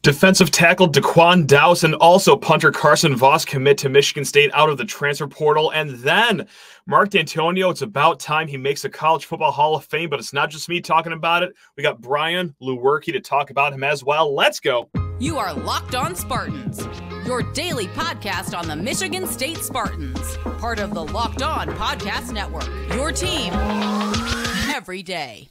Defensive tackle DeQuan Douse and also punter Carson Voss commit to Michigan State out of the transfer portal. And then Mark Dantonio, it's about time he makes a College Football Hall of Fame, but it's not just me talking about it. We got Brian Lewerke to talk about him as well. Let's go. You are Locked On Spartans, your daily podcast on the Michigan State Spartans, part of the Locked On Podcast Network, your team every day.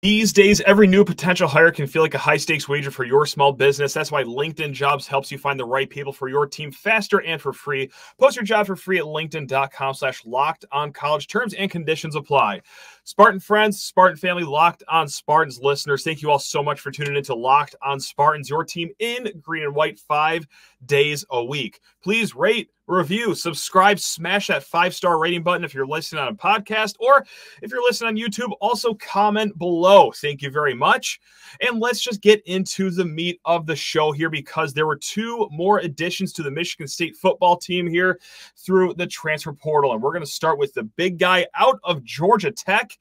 These days, every new potential hire can feel like a high-stakes wager for your small business. That's why LinkedIn Jobs helps you find the right people for your team faster and for free. Post your job for free at linkedin.com/lockedoncollege. Terms and conditions apply. Spartan friends, Spartan family, Locked On Spartans listeners, thank you all so much for tuning into Locked On Spartans, your team in green and white 5 days a week. Please rate, review, subscribe, smash that 5-star rating button if you're listening on a podcast, or if you're listening on YouTube, also comment below. Thank you very much. And let's just get into the meat of the show here, because there were 2 more additions to the Michigan State football team here through the transfer portal. And we're going to start with the big guy out of Georgia Tech,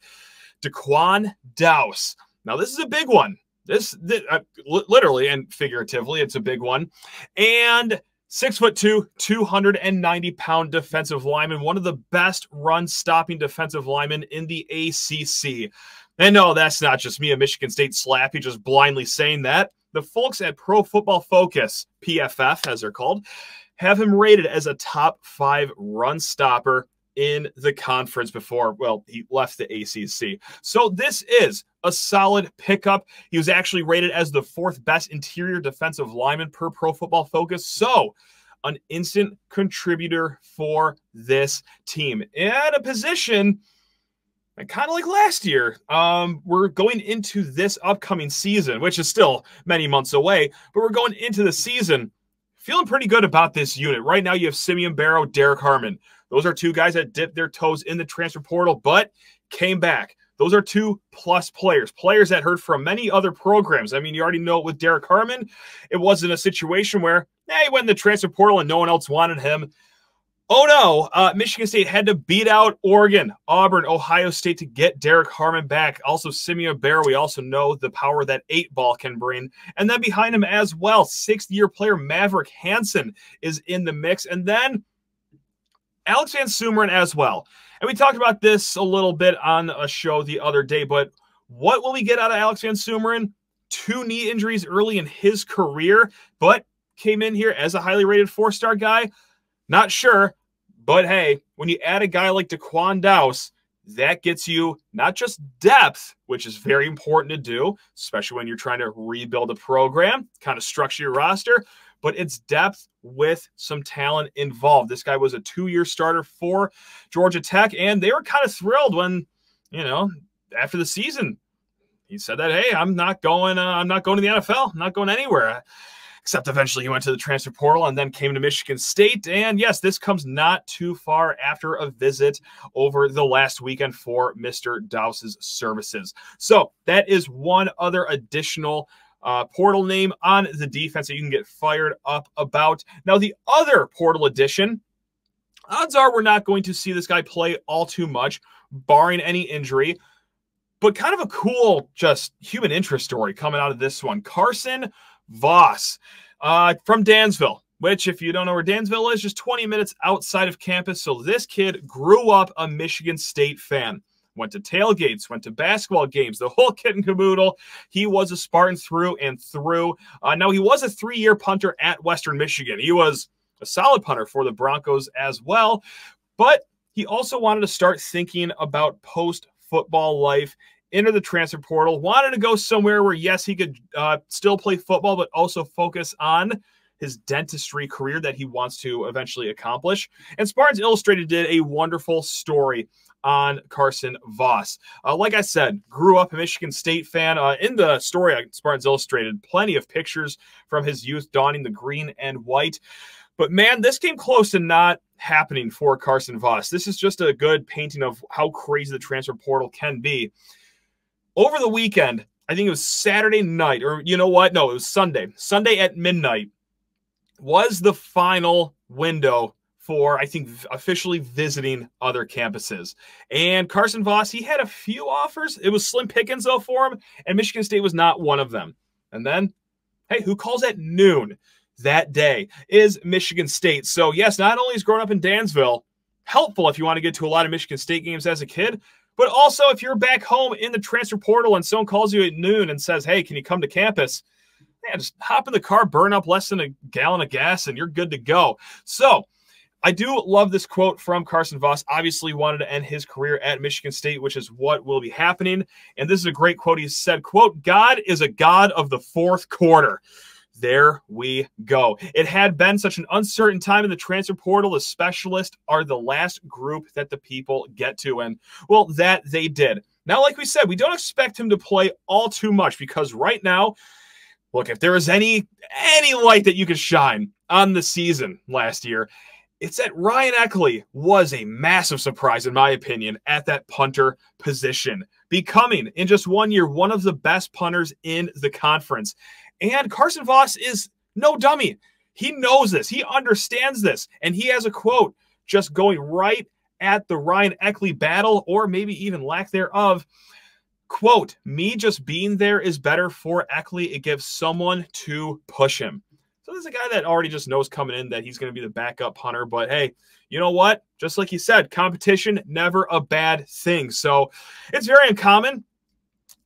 DeQuan Douse. Now, this is a big one. This literally and figuratively, it's a big one. And 6'2", 290-pound defensive lineman, one of the best run-stopping defensive linemen in the ACC. And no, that's not just me, a Michigan State slappy, just blindly saying that. The folks at Pro Football Focus, PFF as they're called, have him rated as a top 5 run stopper in the conference before, well, he left the ACC. So this is a solid pickup. He was actually rated as the 4th best interior defensive lineman per Pro Football Focus. So an instant contributor for this team at a position kind of like last year. We're going into this upcoming season, which is still many months away, but we're going into the season feeling pretty good about this unit. Right now you have Simeon Barrow, Derek Harmon. Those are 2 guys that dipped their toes in the transfer portal, but came back. Those are 2+ players that heard from many other programs. I mean, you already know with Derek Harmon, it wasn't a situation where he went in the transfer portal and no one else wanted him. Oh no, Michigan State had to beat out Oregon, Auburn, Ohio State to get Derek Harmon back. Also, Simeon Barrow, we also know the power that 8-ball can bring. And then behind him as well, 6th-year player Maverick Hansen is in the mix. And then Alex Van Sumeren as well. And we talked about this a little bit on a show the other day, but what will we get out of Alex Van Sumeren? 2 knee injuries early in his career, but came in here as a highly rated 4-star guy. Not sure, but hey, when you add a guy like DeQuan Douse, that gets you not just depth, which is very important to do, especially when you're trying to rebuild a program, kind of structure your roster, but it's depth with some talent involved. This guy was a 2-year starter for Georgia Tech, and they were kind of thrilled when, after the season, he said that, hey, I'm not going to the NFL. I'm not going anywhere. Except eventually he went to the transfer portal and then came to Michigan State. And yes, this comes not too far after a visit over the last weekend for Mr. Douse's services. So that is one other additional portal name on the defense that you can get fired up about. Now, the other portal addition, odds are we're not going to see this guy play all too much, barring any injury. But kind of a cool, just human interest story coming out of this one. Carson Voss from Dansville, which, if you don't know where Dansville is, just 20 minutes outside of campus. So this kid grew up a Michigan State fan, went to tailgates, went to basketball games, the whole kit and caboodle. He was a Spartan through and through. Now, he was a 3-year punter at Western Michigan. He was a solid punter for the Broncos as well, but he also wanted to start thinking about post-football life. Enter the transfer portal, wanted to go somewhere where, yes, he could still play football, but also focus on his dentistry career that he wants to eventually accomplish. And Spartans Illustrated did a wonderful story on Carson Voss. Like I said, grew up a Michigan State fan. In the story on Spartans Illustrated, plenty of pictures from his youth donning the green and white. But man, this came close to not happening for Carson Voss. This is just a good painting of how crazy the transfer portal can be. Over the weekend, I think it was Saturday night, or you know what? No, it was Sunday. Sunday at midnight was the final window for, I think, officially visiting other campuses. And Carson Voss, he had a few offers. It was slim pickings, though, for him, and Michigan State was not one of them. And then, hey, who calls at noon that day is Michigan State. So, yes, not only is growing up in Dansville helpful if you want to get to a lot of Michigan State games as a kid, but also if you're back home in the transfer portal and someone calls you at noon and says, hey, can you come to campus? Man, just hop in the car, burn up less than a gallon of gas, and you're good to go. So I do love this quote from Carson Voss. Obviously wanted to end his career at Michigan State, which is what will be happening. And this is a great quote. He said, quote, God is a God of the fourth quarter. There we go. It had been such an uncertain time in the transfer portal. The specialists are the last group that the people get to. And, well, that they did. Now, like we said, we don't expect him to play all too much because right now, look, if there is any light that you could shine on the season last year, it's that Ryan Eckley was a massive surprise, in my opinion, at that punter position, becoming, in just 1 year, one of the best punters in the conference. And Carson Voss is no dummy. He knows this. He understands this. And he has a quote just going right at the Ryan Eckley battle, or maybe even lack thereof. Quote, me just being there is better for Eckley. It gives someone to push him. So there's a guy that already just knows coming in that he's going to be the backup punter. But, hey, you know what? Just like he said, competition, never a bad thing. So it's very uncommon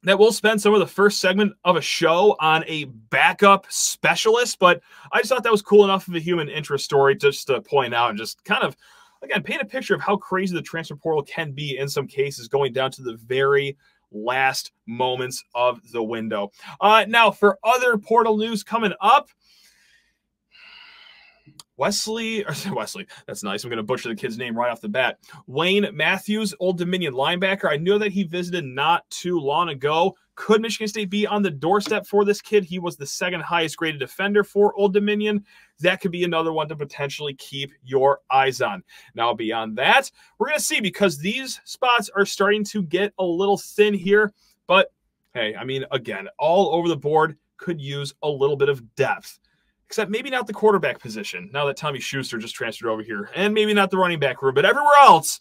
that we'll spend some of the first segment of a show on a backup specialist, but I just thought that was cool enough of a human interest story just to point out and just kind of, again, paint a picture of how crazy the transfer portal can be in some cases, going down to the very last moments of the window. Now, for other portal news coming up, Wesley, that's nice. I'm going to butcher the kid's name right off the bat. Wayne Matthews, Old Dominion linebacker. I knew that he visited not too long ago. Could Michigan State be on the doorstep for this kid? He was the second highest graded defender for Old Dominion. That could be another one to potentially keep your eyes on. Now, beyond that, we're going to see, because these spots are starting to get a little thin here. But, hey, I mean, again, all over the board, could use a little bit of depth. Except maybe not the quarterback position, now that Tommy Schuster just transferred over here. And maybe not the running back room, but everywhere else,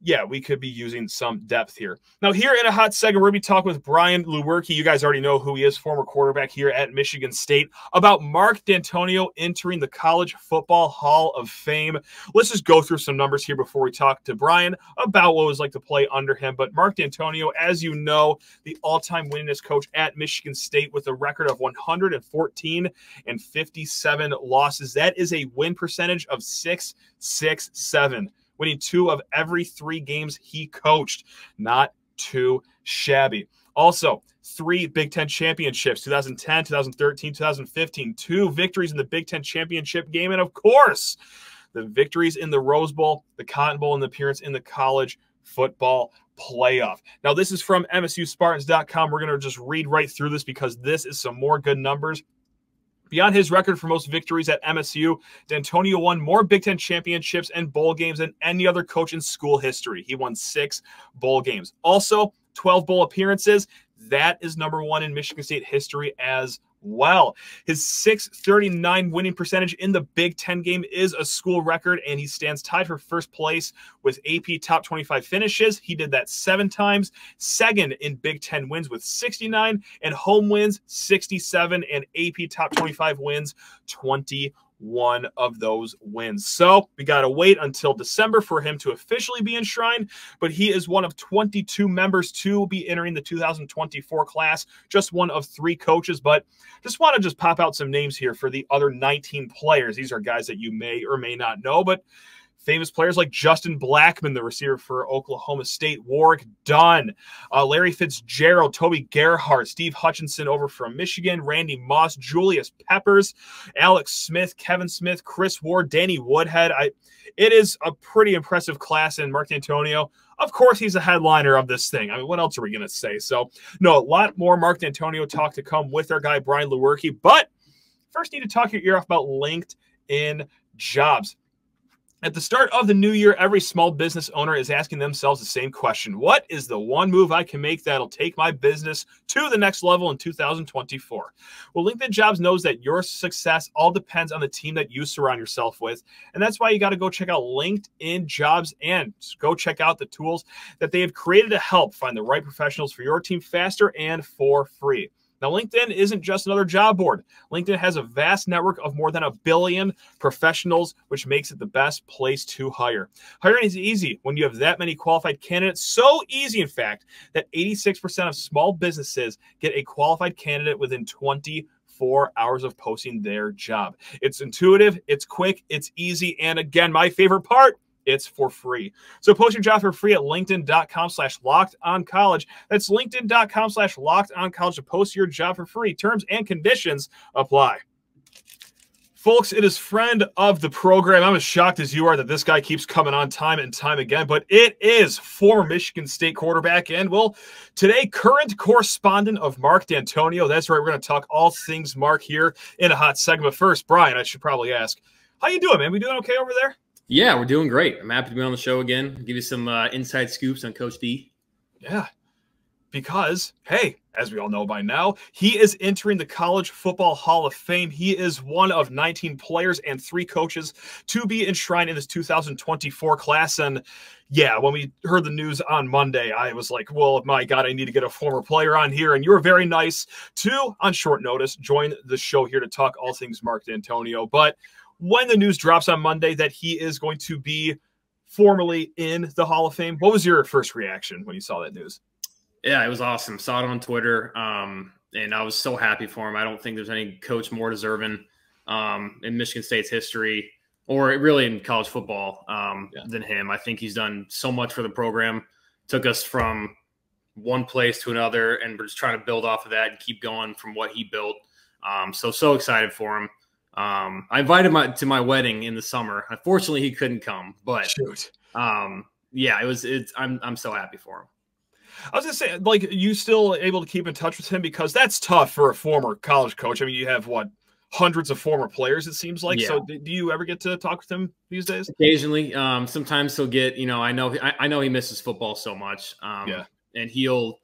yeah, we could be using some depth here. Now, here in a hot second, we're going to be talking with Brian Lewerke. You guys already know who he is, former quarterback here at Michigan State, about Mark Dantonio entering the College Football Hall of Fame. Let's just go through some numbers here before we talk to Brian about what it was like to play under him. But Mark Dantonio, as you know, the all-time winningest coach at Michigan State with a record of 114 and 57 losses. That is a win percentage of .667. Winning 2 of every 3 games he coached. Not too shabby. Also, 3 Big Ten championships, 2010, 2013, 2015. 2 victories in the Big Ten championship game. And, of course, the victories in the Rose Bowl, the Cotton Bowl, and the appearance in the college football playoff. Now, this is from MSUSpartans.com. We're going to just read right through this because this is some more good numbers. Beyond his record for most victories at MSU, Dantonio won more Big Ten championships and bowl games than any other coach in school history. He won 6 bowl games. Also, 12 bowl appearances. That is number 1 in Michigan State history as well. His .639 winning percentage in the Big Ten game is a school record, and he stands tied for first place with AP top 25 finishes. He did that 7 times. Second in Big Ten wins with 69, and home wins 67, and AP top 25 wins 21 of those wins. So we got to wait until December for him to officially be enshrined, but he is one of 22 members to be entering the 2024 class, just one of 3 coaches. But just want to pop out some names here for the other 19 players. These are guys that you may or may not know, but famous players like Justin Blackman, the receiver for Oklahoma State, Warwick Dunn, Larry Fitzgerald, Toby Gerhart, Steve Hutchinson over from Michigan, Randy Moss, Julius Peppers, Alex Smith, Kevin Smith, Chris Ward, Danny Woodhead. It is a pretty impressive class, and Mark Dantonio, of course, he's a headliner of this thing. I mean, what else are we going to say? So, no, a lot more Mark Dantonio talk to come with our guy, Brian Lewerke. But first, need to talk your ear off about LinkedIn Jobs. At the start of the new year, every small business owner is asking themselves the same question. What is the one move I can make that'll take my business to the next level in 2024? Well, LinkedIn Jobs knows that your success all depends on the team that you surround yourself with. And that's why you got to go check out LinkedIn Jobs and go check out the tools that they have created to help find the right professionals for your team faster and for free. Now, LinkedIn isn't just another job board. LinkedIn has a vast network of more than 1 billion professionals, which makes it the best place to hire. Hiring is easy when you have that many qualified candidates. So easy, in fact, that 86% of small businesses get a qualified candidate within 24 hours of posting their job. It's intuitive, it's quick, it's easy, and again, my favorite part, it's for free. So post your job for free at linkedin.com/lockedoncollege. That's linkedin.com/lockedoncollege to post your job for free. Terms and conditions apply. Folks, it is friend of the program. I'm as shocked as you are that this guy keeps coming on time and time again, but it is former Michigan State quarterback and, well, today, current correspondent of Mark Dantonio. That's right. We're going to talk all things Mark here in a hot segment. First, Brian, I should probably ask, how you doing, man? We doing okay over there? Yeah, we're doing great. I'm happy to be on the show again. Give you some inside scoops on Coach D. Yeah, because, hey, as we all know by now, he is entering the College Football Hall of Fame. He is one of 19 players and 3 coaches to be enshrined in this 2024 class. And yeah, when we heard the news on Monday, I was like, well, my God, I need to get a former player on here. And you were very nice to, on short notice, join the show here to talk all things Mark Dantonio. But when the news drops on Monday that he is going to be formally in the Hall of Fame, what was your first reaction when you saw that news? Yeah, it was awesome. Saw it on Twitter, and I was so happy for him. I don't think there's any coach more deserving in Michigan State's history, or really in college football, than him. I think he's done so much for the program, took us from one place to another, and we're just trying to build off of that and keep going from what he built. So excited for him. I invited him to my wedding in the summer. Unfortunately, he couldn't come, but shoot. Yeah, I'm so happy for him. I was gonna say, like, you still able to keep in touch with him, because that's tough for a former college coach. I mean, you have what, hundreds of former players, it seems like. Yeah. So do you ever get to talk with him these days? Occasionally. Sometimes he'll get, I know he misses football so much. And he'll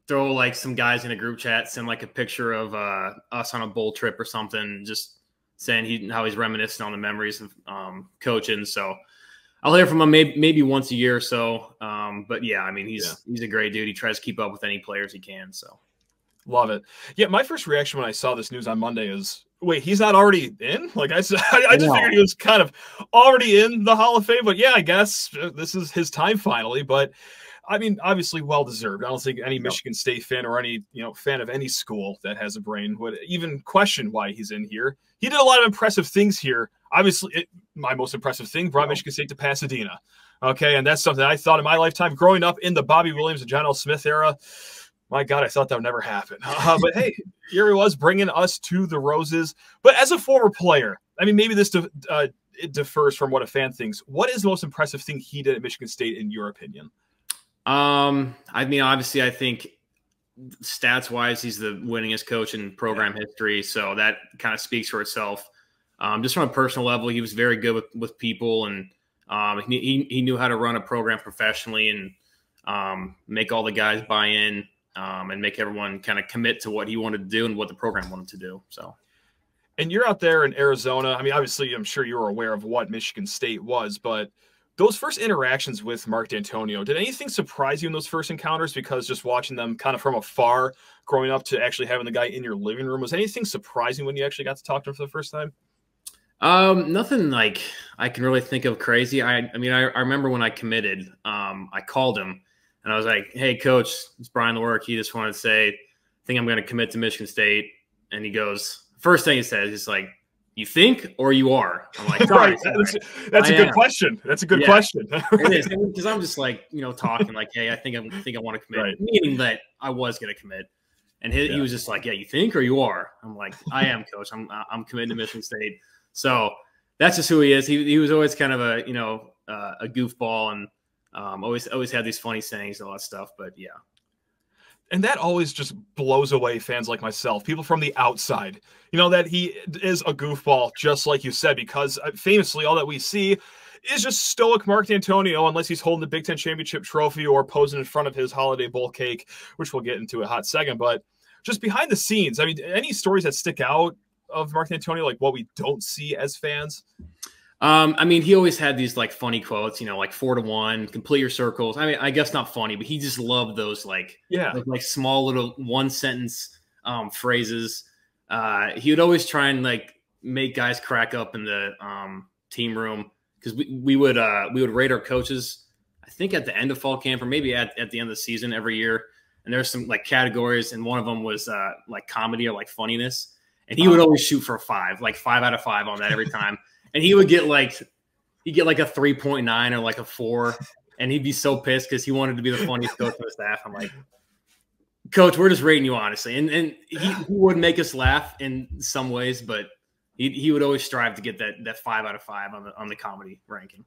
throw like some guys in a group chat, send like a picture of us on a bowl trip or something, just saying how he's reminiscing on the memories of coaching. So I'll hear from him maybe once a year or so. But yeah, I mean, he's a great dude. He tries to keep up with any players he can. So love it. Yeah, my first reaction when I saw this news on Monday is, wait, he's not already in? Like I just figured he was kind of already in the Hall of Fame. But yeah, I guess this is his time finally. But I mean, obviously well-deserved. I don't think any Michigan State fan or any fan of any school that has a brain would even question why he's in here. He did a lot of impressive things here. Obviously, my most impressive thing brought Michigan State to Pasadena. Okay, and that's something I thought in my lifetime growing up in the Bobby Williams and John L. Smith era. My God, I thought that would never happen. But hey, here he was bringing us to the Roses. But as a former player, I mean, maybe this it differs from what a fan thinks. What is the most impressive thing he did at Michigan State, in your opinion? I mean, obviously, I think stats-wise, he's the winningest coach in program history, so that kind of speaks for itself. Just from a personal level, he was very good with people, and he knew how to run a program professionally and make all the guys buy in and make everyone kind of commit to what he wanted to do and what the program wanted to do. So, and you're out there in Arizona. I mean, obviously, I'm sure you were aware of what Michigan State was, but those first interactions with Mark Dantonio, did anything surprise you in those first encounters? Because just watching them kind of from afar growing up to actually having the guy in your living room, was anything surprising when you actually got to talk to him for the first time? Nothing like I can really think of crazy. I mean, I remember when I committed, I called him and I was like, "Hey coach, it's Brian Lewerke. He just wanted to say, I think I'm going to commit to Michigan State." And he goes, first thing he says, he's like, "You think or you are?" I'm like, right. That's a good question. That's a good question. It is, because I'm just like, talking like, "Hey, I think I want to commit," meaning that I was going to commit. And he was just like, "Yeah, you think or you are?" I'm like, "I am, coach. I'm committed to Michigan State." So that's just who he is. He was always kind of a goofball and always had these funny sayings and all that stuff. But yeah. And that always just blows away fans like myself, people from the outside, you know, that he is a goofball, just like you said, because famously all that we see is just stoic Mark Dantonio, unless he's holding the Big Ten championship trophy or posing in front of his Holiday Bowl cake, which we'll get into a hot second. But just behind the scenes, I mean, any stories that stick out of Mark Dantonio, like what we don't see as fans? I mean, he always had these like funny quotes, you know, like 4-to-1, complete your circles. I mean, I guess not funny, but he just loved those like small little one sentence phrases. He would always try and like make guys crack up in the team room, because we would rate our coaches, I think at the end of fall camp or maybe at the end of the season every year. And there's some like categories, and one of them was like comedy or like funniness. And he would always shoot for a 5, like 5 out of 5 on that every time. And he would get like, a 3.9 or like a 4. And he'd be so pissed because he wanted to be the funniest coach on the staff. I'm like, Coach, we're just rating you honestly. And he would make us laugh in some ways, but he would always strive to get that 5 out of 5 on the comedy ranking.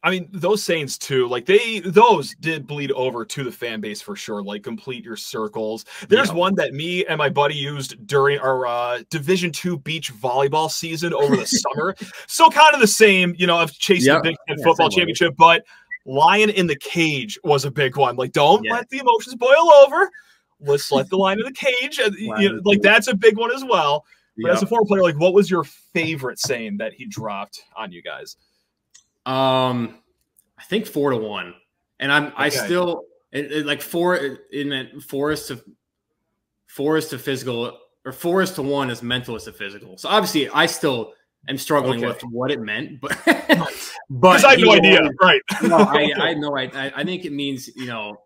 I mean, those sayings too, like those did bleed over to the fan base for sure. Like, complete your circles. There's one that me and my buddy used during our Division II beach volleyball season over the summer. So kind of the same, you know, of chasing the Big Ten football championship, but lion in the cage was a big one. Like, don't let the emotions boil over. Let's let the lion in the cage. You know, like, that's a big one as well. But as a former player, like, what was your favorite saying that he dropped on you guys? I think 4-to-1, and I still like 4 in that 4 to physical, or 4-to-1 is mental to physical. So obviously I still am struggling with what it meant, but because I have no idea, right? No, I know. I think it means, you know,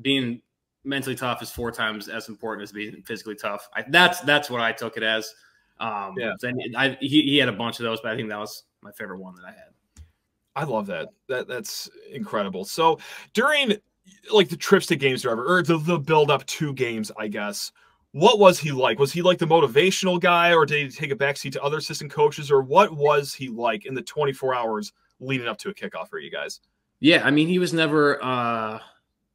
being mentally tough is 4 times as important as being physically tough. That's what I took it as. He had a bunch of those, but I think that was my favorite one that I had. I love that. That's incredible. So during like the trips to games, or the build up to games, I guess, what was he like? Was he like the motivational guy, or did he take a backseat to other assistant coaches, or what was he like in the 24 hours leading up to a kickoff for you guys? Yeah, I mean, he was never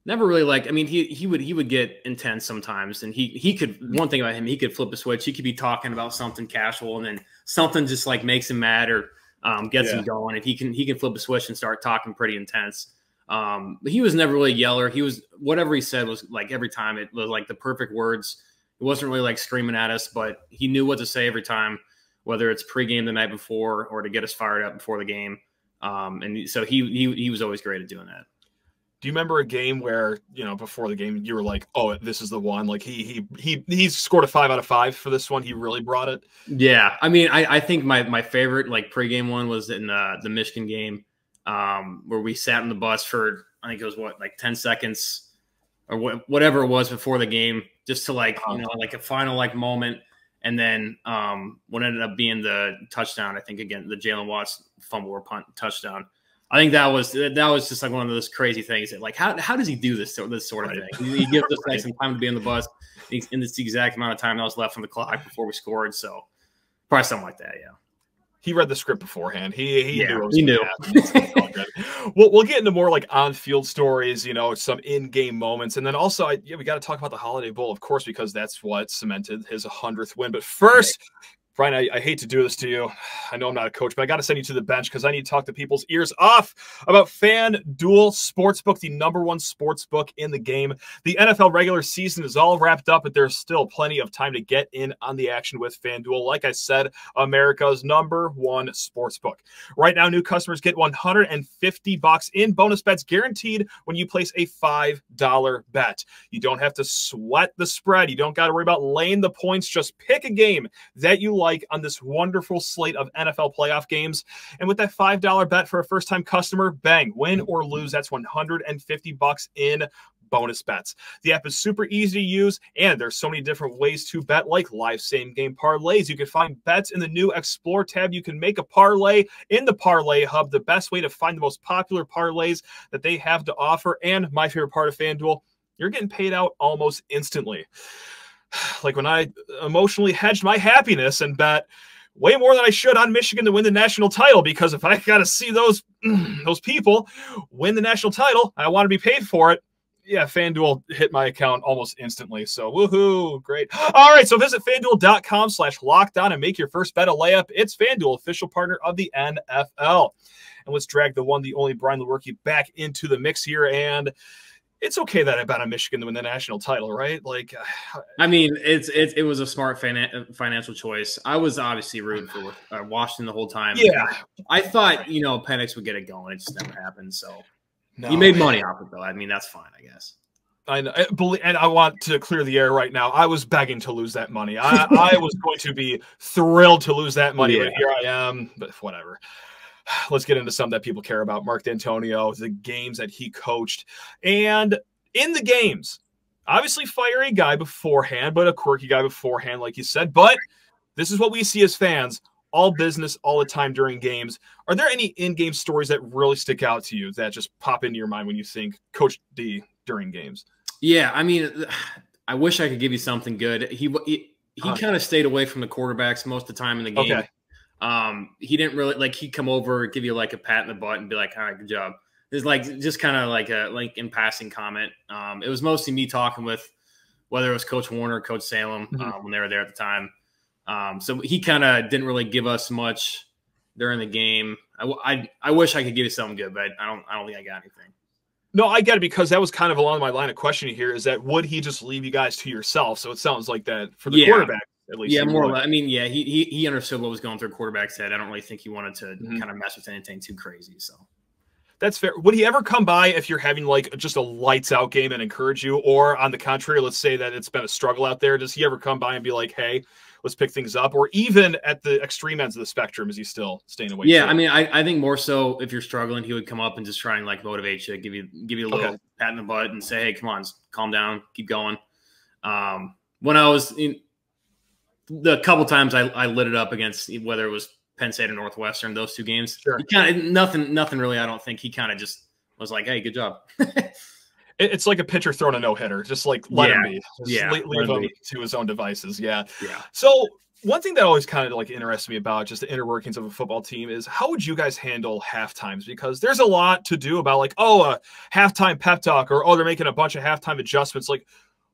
really like, I mean, he would get intense sometimes, and he could, one thing about him, he could flip a switch. He could be talking about something casual, and then something just like makes him mad or gets him going. If he can flip a switch and start talking pretty intense. But he was never really a yeller. He was, whatever he said was like, every time it was like the perfect words. It wasn't really like screaming at us, but he knew what to say every time, whether it's pregame the night before or to get us fired up before the game. And so he was always great at doing that. Do you remember a game where, you know, before the game you were like, oh, this is the one? Like he scored a 5 out of 5 for this one. He really brought it. Yeah, I mean, I think my favorite like pregame one was in the Michigan game, where we sat in the bus for, I think it was like 10 seconds or whatever it was before the game, just to like, you know, like a final like moment, and then what ended up being the touchdown, I think, again, the Jalen Watts fumble or punt touchdown. I think that was just like one of those crazy things that, like, how does he do this sort of thing? He gives us like some time to be on the bus in this exact amount of time that was left on the clock before we scored. So probably something like that. Yeah. He read the script beforehand. He knew. We'll get into more like on-field stories, you know, some in-game moments, and then also we got to talk about the Holiday Bowl, of course, because that's what cemented his 100th win. But first, Brian, I hate to do this to you. I know I'm not a coach, but I got to send you to the bench because I need to talk the people's ears off about FanDuel Sportsbook, the #1 sportsbook in the game. The NFL regular season is all wrapped up, but there's still plenty of time to get in on the action with FanDuel. Like I said, America's #1 sportsbook. Right now, new customers get $150 in bonus bets guaranteed when you place a $5 bet. You don't have to sweat the spread. You don't got to worry about laying the points. Just pick a game that you like on this wonderful slate of NFL playoff games. And with that $5 bet for a first-time customer, bang, win or lose, that's $150 in bonus bets. The app is super easy to use, and there's so many different ways to bet, like live same-game parlays. You can find bets in the new Explore tab. You can make a parlay in the Parlay Hub, the best way to find the most popular parlays that they have to offer. And my favorite part of FanDuel, you're getting paid out almost instantly. Like when I emotionally hedged my happiness and bet way more than I should on Michigan to win the national title, because if I got to see those people win the national title, I want to be paid for it. Yeah, FanDuel hit my account almost instantly. So woohoo, great. All right, so visit FanDuel.com/lockedon and make your first bet a layup. It's FanDuel, official partner of the NFL. And let's drag the one, the only Brian Lewerke back into the mix here. And it's okay that I bet on Michigan to win the national title, right? Like, I mean, it was a smart financial choice. I was obviously rooting for Washington the whole time. Yeah, I thought Penix would get it going. It just never happened. So no. He made money off it, though. I mean, that's fine, I guess. I know, and I want to clear the air right now. I was begging to lose that money. I was going to be thrilled to lose that money, but here I am. But whatever. Let's get into some that people care about. Mark Dantonio, the games that he coached. And in the games, obviously fiery guy beforehand, but a quirky guy beforehand, like you said. But this is what we see as fans. All business all the time during games. Are there any in-game stories that really stick out to you that just pop into your mind when you think Coach D during games? Yeah, I mean, I wish I could give you something good. He kind of stayed away from the quarterbacks most of the time in the game. Okay. He didn't really he'd come over, give you like a pat in the butt and be like, all right, good job. It's like just kind of like a in passing comment. It was mostly me talking with whether it was Coach Warner or Coach Salem when they were there at the time. So he kind of didn't really give us much during the game. I wish I could give you something good, but I don't think I got anything. No, I get it, because that was kind of along my line of questioning here, is that would he just leave you guys to yourself? So it sounds like that for the quarterback, at least. Yeah, more or less. I mean, yeah, he understood what was going through a quarterback's head. I don't really think he wanted to kind of mess with anything too crazy. So that's fair. Would he ever come by if you're having like just a lights out game and encourage you? Or on the contrary, let's say that it's been a struggle out there. Does he ever come by and be like, hey, let's pick things up? Or even at the extreme ends of the spectrum, is he still staying away? Yeah, I mean, I think more so if you're struggling, he would come up and just try and like motivate you, give you a little pat in the butt and say, hey, come on, calm down, keep going. When I was the couple times I lit it up against, whether it was Penn State or Northwestern, those two games, he kind of nothing really. I don't think he kind of just was like, hey, good job. It's like a pitcher throwing a no-hitter. Just like let him be. Just leave him to his own devices. Yeah. So one thing that always kind of like interests me about just the inner workings of a football team is how would you guys handle halftimes? Because there's a lot to do about like, a halftime pep talk, or they're making a bunch of halftime adjustments. Like,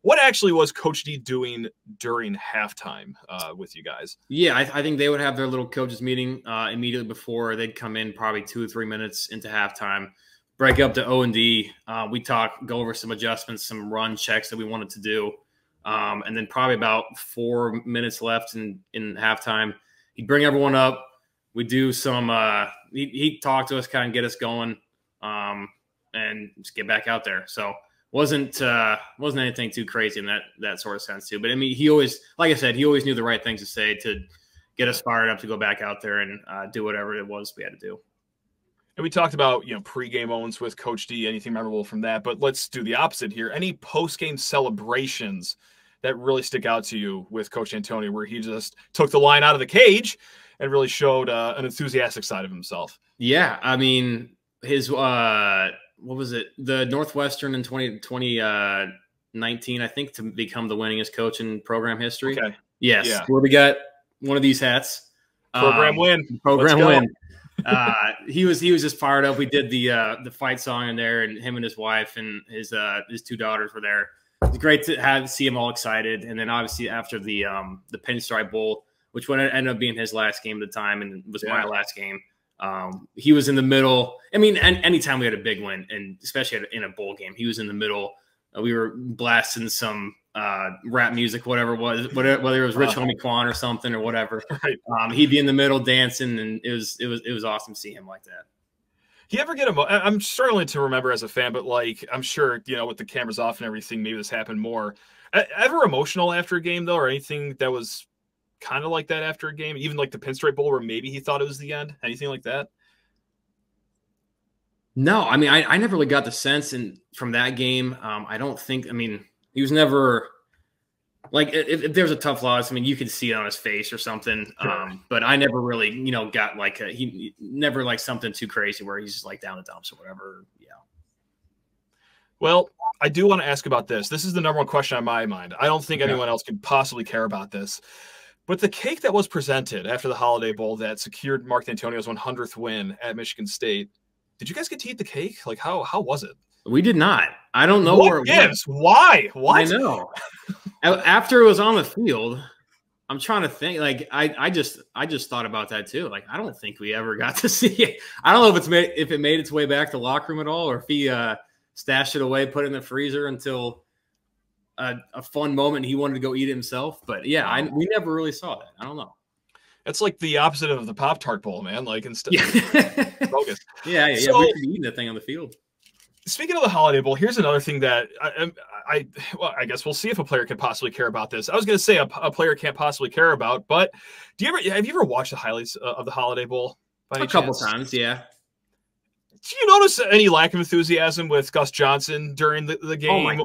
what actually was Coach D doing during halftime with you guys? Yeah, I think they would have their little coaches meeting immediately before. They'd come in probably 2 or 3 minutes into halftime, break up to O&D. We go over some adjustments, some run checks that we wanted to do. And then probably about 4 minutes left in halftime, he'd bring everyone up. We'd do some he'd talk to us, kind of get us going, and just get back out there. So wasn't anything too crazy in that sort of sense too. But I mean, he always, like I said, he always knew the right things to say to get us fired up to go back out there and do whatever it was we had to do. And we talked about, pregame moments with Coach D, anything memorable from that, but let's do the opposite here. Any post-game celebrations that really stick out to you with Coach Dantonio, where he just took the line out of the cage and really showed an enthusiastic side of himself? Yeah, I mean, his what was it? The Northwestern in 2019, I think, to become the winningest coach in program history. Okay. Yes, yeah. Where we got one of these hats. Program win. Program win. He was just fired up. We did the fight song in there, and him and his wife and his 2 daughters were there. It was great to see him all excited. And then obviously after the Pinstripe Bowl, which ended up being his last game at the time and was my last game, he was in the middle. I mean, anytime we had a big win, and especially in a bowl game, he was in the middle. We were blasting some rap music, whatever it was, whether it was Rich Homie Quan or something or whatever. Right. He'd be in the middle dancing, and it was awesome to see him like that. He ever get I'm struggling to remember as a fan, but like I'm sure with the cameras off and everything, maybe this happened more. Ever emotional after a game though, or anything that was kind of like that after a game, even like the Pinstripe Bowl where maybe he thought it was the end, anything like that? No, I mean, I never really got the sense from that game. I don't think, I mean, he was never like, if there's a tough loss, I mean, you could see it on his face or something. But I never really, got like he never like something too crazy where he's just like down the dumps or whatever. Yeah. Well, I do want to ask about this. This is the number one question on my mind. I don't think anyone else could possibly care about this. But the cake that was presented after the Holiday Bowl that secured Mark Dantonio's 100th win at Michigan State, did you guys get to eat the cake? Like, how was it? We did not. I don't know what where it gives? went. Why? What? I know. After it was on the field, I'm trying to think. Like I just thought about that too. Like I don't think we ever got to see it. I don't know if it made its way back to the locker room at all, or if he stashed it away, put it in the freezer until a fun moment he wanted to go eat it himself. But yeah, we never really saw that. I don't know. It's like the opposite of the Pop-Tart Bowl, man. Like instead of focus. Yeah. So, we could be eating that thing on the field. Speaking of the Holiday Bowl, here's another thing that I guess we'll see if a player can possibly care about this. I was going to say a player can't possibly care about, but have you ever watched the highlights of the Holiday Bowl? A couple times, yeah. Did you notice any lack of enthusiasm with Gus Johnson during the game?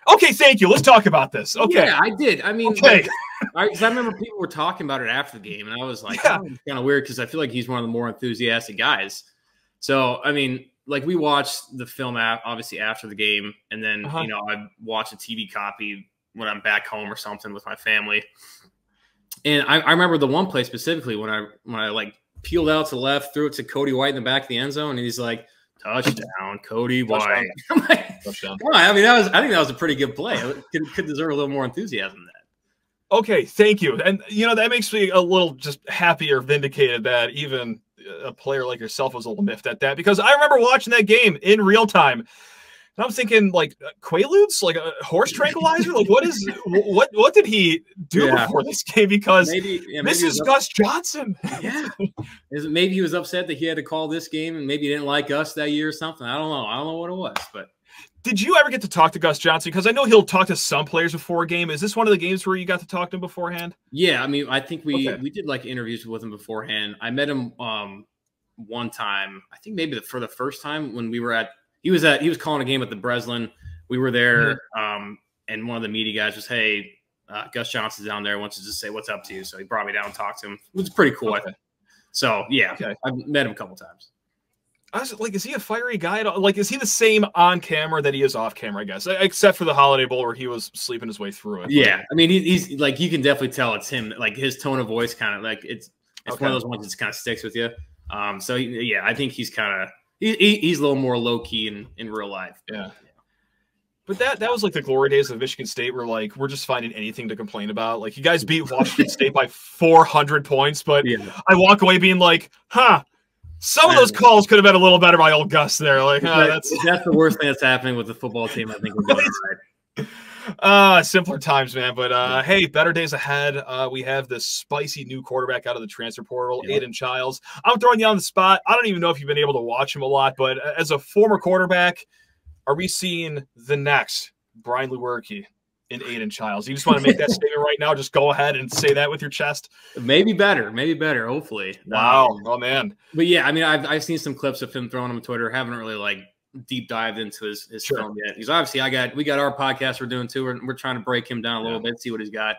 Okay, thank you. Let's talk about this. Okay, yeah, I did. I mean, okay. I remember people were talking about it after the game, and I was like, oh, it's kind of weird because I feel like he's one of the more enthusiastic guys. So, I mean, like we watched the film obviously after the game, and then I watch a TV copy when I'm back home or something with my family. And I remember the one play specifically when I like peeled out to the left, threw it to Cody White in the back of the end zone, and he's like, touchdown, Cody White. I'm like, touchdown. Come on. I mean, I think that was a pretty good play. It could deserve a little more enthusiasm than that. Okay, thank you. And that makes me a little just happy or vindicated that even a player like yourself was a little miffed at that, because I remember watching that game in real time. And I'm thinking, like, Quaaludes, like a horse tranquilizer? Like, what did he do before this game? Because this is Gus Johnson. Yeah. Maybe he was upset that he had to call this game, and maybe he didn't like us that year or something. I don't know what it was. But did you ever get to talk to Gus Johnson? Because I know he'll talk to some players before a game. Is this one of the games where you got to talk to him beforehand? Yeah, I mean, I think we did like interviews with him beforehand. I met him one time, I think maybe for the first time when we were at. He was calling a game at the Breslin. We were there, and one of the media guys was, "Hey, Gus Johnson's down there. Wants to just say what's up to you." So he brought me down and talked to him. It was pretty cool. Okay. So yeah, I've met him a couple times. I was like, is he a fiery guy at all? Like, is he the same on camera that he is off camera? I guess, except for the Holiday Bowl where he was sleeping his way through it. Yeah, I mean, he's like, you can definitely tell it's him. Like his tone of voice, kind of like it's one of those ones that just kind of sticks with you. So yeah, I think he's kind of. He's a little more low key in real life. Yeah. But that was like the glory days of Michigan State, where like we're just finding anything to complain about. Like you guys beat Washington State by 400 points, but I walk away being like, some of those calls could have been a little better by old Gus there. Like that's the worst thing that's happening with the football team. I think we're doing right. Simpler times, man. But hey, better days ahead. We have this spicy new quarterback out of the transfer portal, Aiden Childs. I'm throwing you on the spot. I don't even know if you've been able to watch him a lot, but as a former quarterback, are we seeing the next Brian Lewerke in Aiden Childs? You just want to make that statement right now? Just go ahead and say that with your chest. Maybe better, hopefully. Wow. Oh man. But yeah, I mean, I've seen some clips of him throwing him on Twitter. Haven't really like deep dived into his film yet. Because obviously we got our podcast we're doing too. We're trying to break him down a little bit, see what he's got.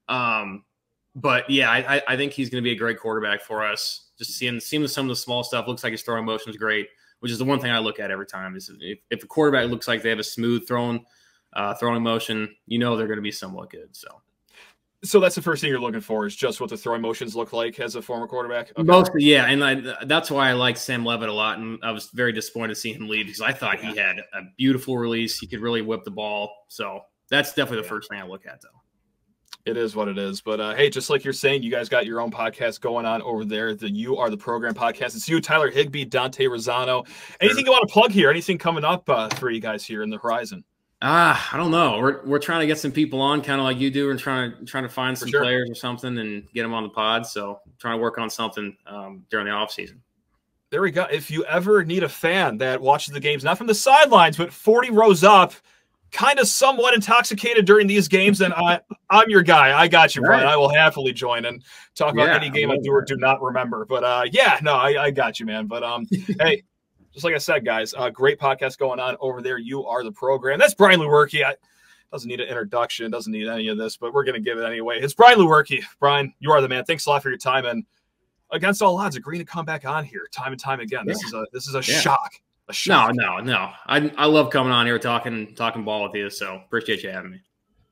But yeah, I think he's going to be a great quarterback for us. Just seeing some of the small stuff, looks like his throwing motion is great, which is the one thing I look at every time. Is if a quarterback looks like they have a smooth throwing motion, they're going to be somewhat good. So that's the first thing you're looking for, is just what the throwing motions look like as a former quarterback? Okay. Mostly, yeah. And that's why I like Sam Levitt a lot. And I was very disappointed to see him leave, because I thought he had a beautiful release. He could really whip the ball. So that's definitely the first thing I look at, though. It is what it is. But hey, just like you're saying, you guys got your own podcast going on over there. The You Are the Program podcast. It's you, Tyler Higbee, Dante Rosano. Anything you want to plug here? Anything coming up for you guys here in the horizon? I don't know. We're trying to get some people on, kind of like you do, and trying to find some players or something and get them on the pod. So trying to work on something during the off season. There we go. If you ever need a fan that watches the games, not from the sidelines, but 40 rows up, kind of somewhat intoxicated during these games, then I'm your guy. I got you, Brian. I will happily join and talk about any game I do or do not remember. But I got you, man. But hey. Just like I said, guys, great podcast going on over there. You Are the Program. That's Brian Lewerke. Doesn't need an introduction, doesn't need any of this, but we're going to give it anyway. It's Brian Lewerke. Brian, you are the man. Thanks a lot for your time. And against all odds, agreeing to come back on here time and time again. This is a shock. A shock. No. I love coming on here talking ball with you. So appreciate you having me.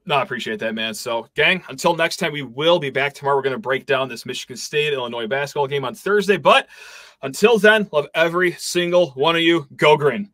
No, I appreciate that, man. So, gang, until next time, we will be back tomorrow. We're going to break down this Michigan State-Illinois basketball game on Thursday. But until then, love every single one of you. Go Green.